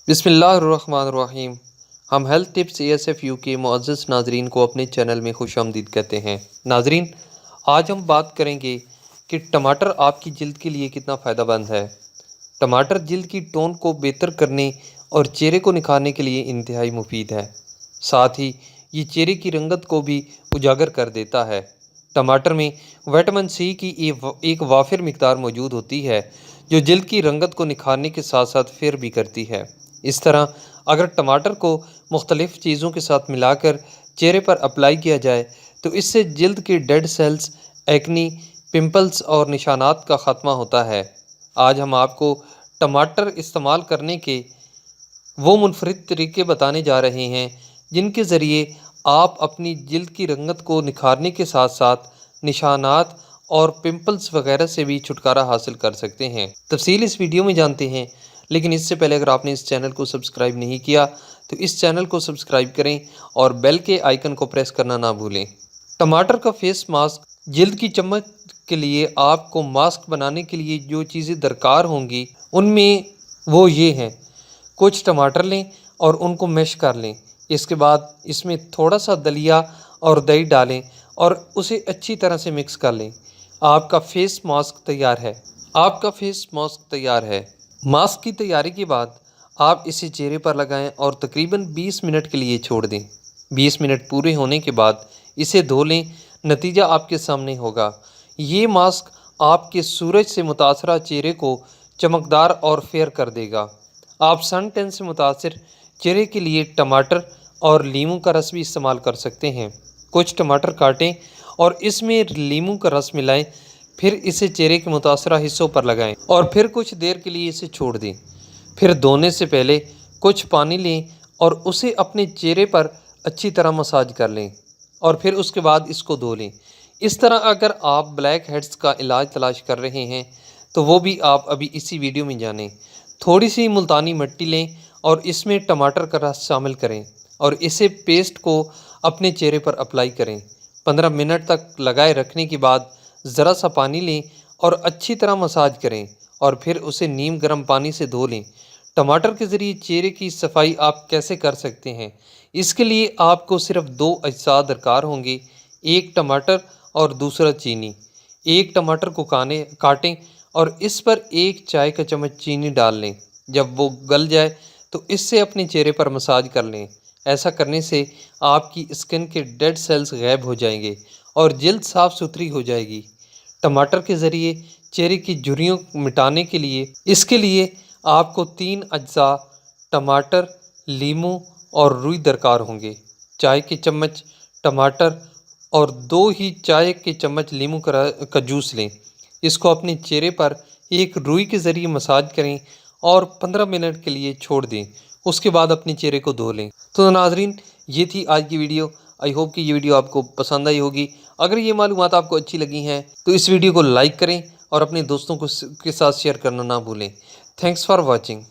بسم اللہ الرحمن الرحیم۔ ہم ہیلتھ ٹپس ASF کے معزز ناظرین کو اپنے چینل میں خوش آمدید کہتے ہیں۔ ناظرین، آج ہم بات کریں گے کہ ٹماٹر آپ کی جلد کے لیے کتنا فائدہ مند ہے۔ ٹماٹر جلد کی ٹون کو بہتر کرنے اور چہرے کو نکھارنے کے لیے انتہائی مفید ہے۔ ساتھ ہی یہ چہرے کی رنگت کو بھی اجاگر کر دیتا ہے۔ ٹماٹر میں وٹامن C کی ایک وافر مقدار موجود ہوتی ہے جو جلد کی رنگت کو نکھارنے کے ساتھ ساتھ فیئر بھی کرتی ہے۔ اس طرح اگر ٹماٹر کو مختلف چیزوں کے ساتھ ملا کر چہرے پر اپلائی کیا جائے تو اس سے جلد کے ڈیڈ سیلز، ایکنی، پمپلز اور نشانات کا خاتمہ ہوتا ہے۔ آج ہم آپ کو ٹماٹر استعمال کرنے کے وہ منفرد طریقے بتانے جا رہے ہیں جن کے ذریعے آپ اپنی جلد کی رنگت کو نکھارنے کے ساتھ ساتھ نشانات اور پمپلز وغیرہ سے بھی چھٹکارا حاصل کر سکتے ہیں۔ تفصیل اس ویڈیو میں جانتے ہیں، لیکن اس سے پہلے اگر آپ نے اس چینل کو سبسکرائب نہیں کیا تو اس چینل کو سبسکرائب کریں اور بیل کے آئیکن کو پریس کرنا نہ بھولیں۔ ٹماٹر کا فیس ماسک جلد کی چمک کے لیے آپ کو ماسک بنانے کے لیے جو چیزیں درکار ہوں گی ان میں وہ یہ ہیں: کچھ ٹماٹر لیں اور ان کو میش کر لیں۔ اس کے بعد اس میں تھوڑا سا دلیا اور دہی ڈالیں اور اسے اچھی طرح سے مکس کر لیں۔ آپ کا فیس ماسک تیار ہے۔ ماسک کی تیاری کے بعد آپ اسے چہرے پر لگائیں اور تقریباً 20 منٹ کے لیے چھوڑ دیں۔ 20 منٹ پورے ہونے کے بعد اسے دھو لیں۔ نتیجہ آپ کے سامنے ہوگا۔ یہ ماسک آپ کے سورج سے متاثرہ چہرے کو چمکدار اور فیئر کر دے گا۔ آپ سن ٹین سے متاثر چہرے کے لیے ٹماٹر اور لیموں کا رس بھی استعمال کر سکتے ہیں۔ کچھ ٹماٹر کاٹیں اور اس میں لیموں کا رس ملائیں، پھر اسے چہرے کے متاثرہ حصوں پر لگائیں اور پھر کچھ دیر کے لیے اسے چھوڑ دیں۔ پھر دھونے سے پہلے کچھ پانی لیں اور اسے اپنے چہرے پر اچھی طرح مساج کر لیں اور پھر اس کے بعد اس کو دھو لیں۔ اس طرح اگر آپ بلیک ہیڈز کا علاج تلاش کر رہے ہیں تو وہ بھی آپ ابھی اسی ویڈیو میں جانیں۔ تھوڑی سی ملتانی مٹی لیں اور اس میں ٹماٹر کا رس شامل کریں اور اسے پیسٹ کو اپنے چہرے پر اپلائی کریں۔ 15 منٹ تک لگائے رکھنے کے بعد ذرا سا پانی لیں اور اچھی طرح مساج کریں اور پھر اسے نیم گرم پانی سے دھو لیں۔ ٹماٹر کے ذریعے چہرے کی صفائی آپ کیسے کر سکتے ہیں؟ اس کے لیے آپ کو صرف 2 اجزاء درکار ہوں گے: ایک ٹماٹر اور دوسرا چینی۔ ایک ٹماٹر کو کاٹیں اور اس پر 1 چائے کا چمچ چینی ڈال لیں۔ جب وہ گل جائے تو اس سے اپنے چہرے پر مساج کر لیں۔ ایسا کرنے سے آپ کی اسکن کے ڈیڈ سیلز غائب ہو جائیں گے اور جلد صاف ستھری ہو جائے گی۔ ٹماٹر کے ذریعے چہرے کی جھریوں مٹانے کے لیے آپ کو 3 اجزاء ٹماٹر، لیموں اور روئی درکار ہوں گے۔ چائے کے چمچ ٹماٹر اور 2 ہی چائے کے چمچ لیموں کا جوس لیں۔ اس کو اپنے چہرے پر ایک روئی کے ذریعے مساج کریں اور 15 منٹ کے لیے چھوڑ دیں۔ اس کے بعد اپنے چہرے کو دھو لیں۔ تو ناظرین، یہ تھی آج کی ویڈیو۔ آئی ہوپ کہ یہ ویڈیو آپ کو پسند آئی ہوگی۔ اگر یہ معلومات آپ کو اچھی لگی ہیں تو اس ویڈیو کو لائک کریں اور اپنے دوستوں کے ساتھ شیئر کرنا نہ بھولیں۔ Thanks for watching.